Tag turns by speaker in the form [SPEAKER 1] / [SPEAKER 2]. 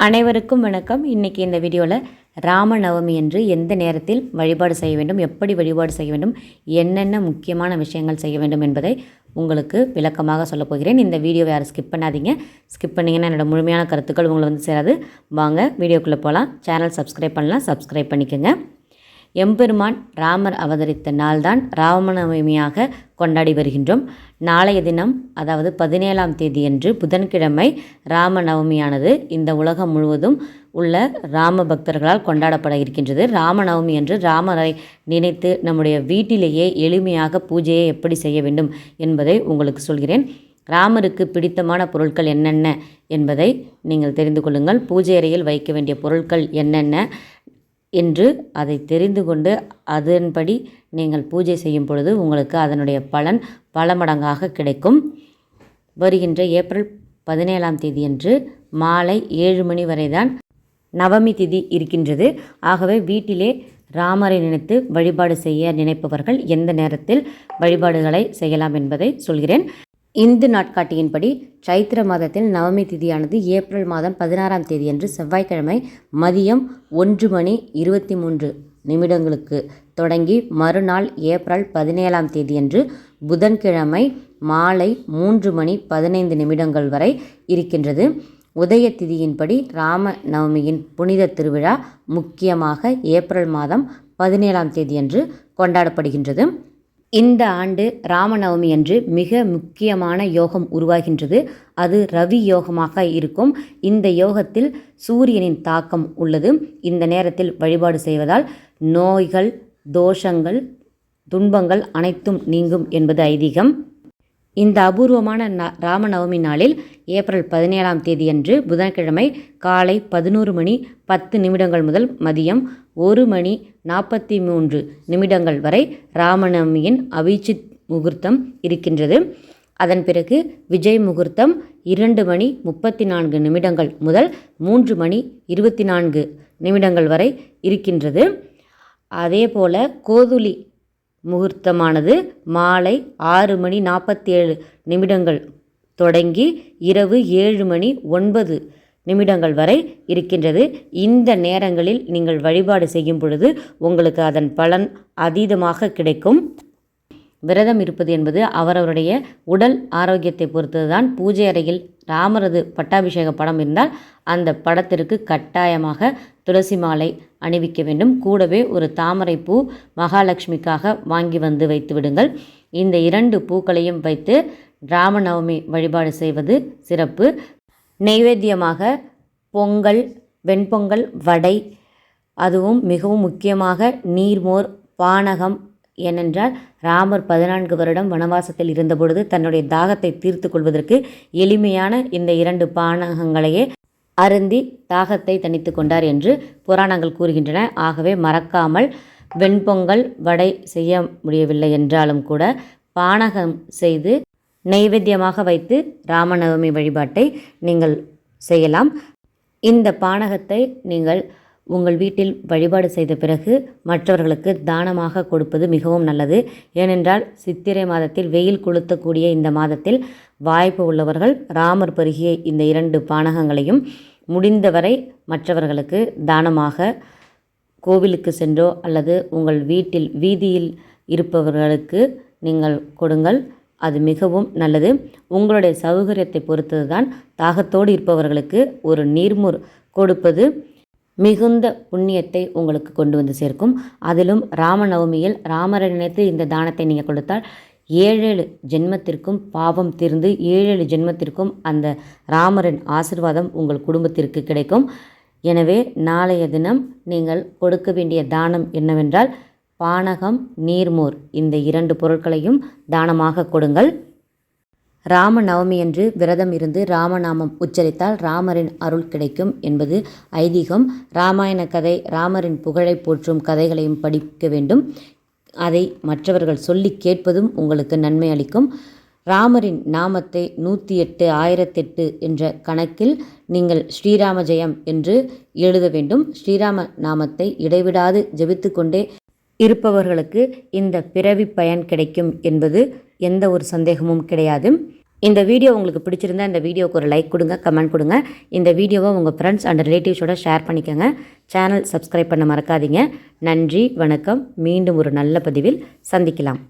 [SPEAKER 1] அனைவருக்கும் வணக்கம். இன்றைக்கி இந்த வீடியோவில் ராமநவமி என்று எந்த நேரத்தில் வழிபாடு செய்ய வேண்டும், எப்படி வழிபாடு செய்ய வேண்டும், என்னென்ன முக்கியமான விஷயங்கள் செய்ய வேண்டும் என்பதை உங்களுக்கு விளக்கமாக சொல்லப் போகிறேன். இந்த வீடியோவை யாரும் ஸ்கிப் பண்ணாதீங்க. ஸ்கிப் பண்ணிங்கன்னா என்னோடய முழுமையான கருத்துக்கள் உங்களை வந்து சேராது. வாங்க வீடியோக்குள்ளே போகலாம். சேனல் சப்ஸ்கிரைப் பண்ணலாம், சப்ஸ்கிரைப் பண்ணிக்கோங்க. எம்பெருமான் ராமர் அவதரித்த நாள்தான் ராமநவமியாக கொண்டாடி வருகின்றோம். நாளைய தினம், அதாவது 17ஆம் தேதியன்று புதன்கிழமை ராமநவமியானது இந்த உலகம் முழுவதும் உள்ள ராம பக்தர்களால் கொண்டாடப்பட இருக்கின்றது. ராமநவமி அன்று ராமரை நினைத்து நம்முடைய வீட்டிலேயே எளிமையாக பூஜையை எப்படி செய்ய வேண்டும் என்பதை உங்களுக்கு சொல்கிறேன். ராமருக்கு பிடித்தமான பொருட்கள் என்னென்ன என்பதை நீங்கள் தெரிந்து கொள்ளுங்கள். பூஜை அறையில் வைக்க வேண்டிய பொருட்கள் என்னென்ன என்று அதை தெரிந்து கொண்டு அதன்படி நீங்கள் பூஜை செய்யும் பொழுது உங்களுக்கு அதனுடைய பலன் பல மடங்காக கிடைக்கும். வருகின்ற ஏப்ரல் 17ஆம் தேதியன்று மாலை 7 மணி வரை தான் நவமி திதி இருக்கின்றது. ஆகவே வீட்டிலே ராமரை நினைத்து வழிபாடு செய்ய நினைப்பவர்கள் எந்த நேரத்தில் வழிபாடுகளை செய்யலாம் என்பதை சொல்கிறேன். இந்து நாட்காட்டியின்படி சைத்திர மாதத்தில் நவமி திதியானது ஏப்ரல் மாதம் 16ஆம் தேதியன்று செவ்வாய்க்கிழமை மதியம் 1:23 தொடங்கி மறுநாள் ஏப்ரல் 17ஆம் தேதியன்று புதன்கிழமை மாலை 3:15 வரை இருக்கின்றது. உதய திதியின்படி ராம நவமியின் புனித திருவிழா முக்கியமாக ஏப்ரல் மாதம் 17ஆம் தேதியன்று கொண்டாடப்படுகின்றது. இந்த ஆண்டு ராமநவமி அன்று மிக முக்கியமான யோகம் உருவாகின்றது. அது ரவி யோகமாக இருக்கும். இந்த யோகத்தில் சூரியனின் தாக்கம் உள்ளது. இந்த நேரத்தில் வழிபாடு செய்வதால் நோய்கள், தோஷங்கள், துன்பங்கள் அனைத்தும் நீங்கும் என்பது ஐதீகம். இந்த அபூர்வமான ராமநவமி நாளில் ஏப்ரல் 17ஆம் தேதியன்று புதன்கிழமை காலை 11:10 முதல் மதியம் 1:43 வரை ராமநவமியின் அபிஜித் முகூர்த்தம் இருக்கின்றது. அதன் பிறகு விஜய் முகூர்த்தம் 2:34 முதல் 3:24 வரை இருக்கின்றது. அதேபோல கோதுளி முகூர்த்தமானது மாலை 6:47 தொடங்கி இரவு 7:09 வரை இருக்கின்றது. இந்த நேரங்களில் நீங்கள் வழிபாடு செய்யும் பொழுது உங்களுக்கு அதன் பலன் அதீதமாக கிடைக்கும். விரதம் இருப்பது என்பது அவரவருடைய உடல் ஆரோக்கியத்தை பொறுத்ததுதான். பூஜை அறையில் ராமரது பட்டாபிஷேக படம் இருந்தால் அந்த படத்திற்கு கட்டாயமாக துளசி மாலை அணிவிக்க வேண்டும். கூடவே ஒரு தாமரை பூ மகாலட்சுமிக்காக வாங்கி வந்து வைத்து விடுங்கள். இந்த 2 பூக்களையும் வைத்து ராமநவமி வழிபாடு செய்வது சிறப்பு. நெய்வேத்தியமாக பொங்கல், வெண்பொங்கல், வடை, அதுவும் மிகவும் முக்கியமாக நீர்மோர், பானகம். ஏனென்றால் ராமர் 14 வருடம் வனவாசத்தில் இருந்தபொழுது தன்னுடைய தாகத்தை தீர்த்து கொள்வதற்கு எளிமையான இந்த 2 பானகங்களையே அருந்தி தாகத்தை தணித்து கொண்டார் என்று புராணங்கள் கூறுகின்றன. ஆகவே மறக்காமல் வெண்பொங்கல், வடை செய்ய முடியவில்லை என்றாலும் கூட பானகம் செய்து நைவேத்தியமாக வைத்து ராமநவமி வழிபாட்டை நீங்கள் செய்யலாம். இந்த பானகத்தை நீங்கள் உங்கள் வீட்டில் வழிபாடு செய்த பிறகு மற்றவர்களுக்கு தானமாக கொடுப்பது மிகவும் நல்லது. ஏனென்றால் சித்திரை மாதத்தில் வெயில் கொளுத்தக்கூடிய இந்த மாதத்தில் வாய்ப்பு உள்ளவர்கள் ராமர் பருகிய இந்த 2 பானகங்களையும் முடிந்தவரை மற்றவர்களுக்கு தானமாக கோவிலுக்கு சென்றோ அல்லது உங்கள் வீட்டில் வீதியில் இருப்பவர்களுக்கு நீங்கள் கொடுங்கள். அது மிகவும் நல்லது. உங்களுடைய சௌகரியத்தை பொறுத்தது தான். தாகத்தோடு இருப்பவர்களுக்கு ஒரு நீர்மோர் கொடுப்பது மிகுந்த புண்ணியத்தை உங்களுக்கு கொண்டு வந்து சேர்க்கும். அதிலும் ராமநவமியில் ராமரை நினைத்து இந்த தானத்தை நீங்கள் கொடுத்தால் 7 ஜென்மத்திற்கும் பாவம் தீர்ந்து 7 ஜென்மத்திற்கும் அந்த ராமரின் ஆசிர்வாதம் உங்கள் குடும்பத்திற்கு கிடைக்கும். எனவே நாளைய தினம் நீங்கள் கொடுக்க வேண்டிய தானம் என்னவென்றால் பானகம், நீர்மோர், இந்த 2 பொருட்களையும் தானமாக கொடுங்கள். ராமநவமி அன்று விரதம் இருந்து ராமநாமம் உச்சரித்தால் ராமரின் அருள் கிடைக்கும் என்பது ஐதீகம். ராமாயண கதை, ராமரின் புகழை போற்றும் கதைகளையும் படிக்க வேண்டும். அதை மற்றவர்கள் சொல்லி கேட்பதும் உங்களுக்கு நன்மை அளிக்கும். ராமரின் நாமத்தை 108 1008 என்ற கணக்கில் நீங்கள் ஸ்ரீராம ஜெயம் என்று எழுத வேண்டும். ஸ்ரீராம நாமத்தை இடைவிடாது ஜெபித்து கொண்டே இருப்பவர்களுக்கு இந்த பிறவி பயன் கிடைக்கும் என்பது எந்த ஒரு சந்தேகமும் கிடையாது. இந்த வீடியோ உங்களுக்கு பிடிச்சிருந்தா இந்த வீடியோவுக்கு ஒரு லைக் கொடுங்க, கமெண்ட் கொடுங்க. இந்த வீடியோவை உங்கள் ஃப்ரெண்ட்ஸ் அண்ட் ரிலேட்டிவ்ஸோட ஷேர் பண்ணிக்கோங்க. சேனல் சப்ஸ்கிரைப் பண்ண மறக்காதீங்க. நன்றி, வணக்கம். மீண்டும் ஒரு நல்ல பதிவில் சந்திக்கலாம்.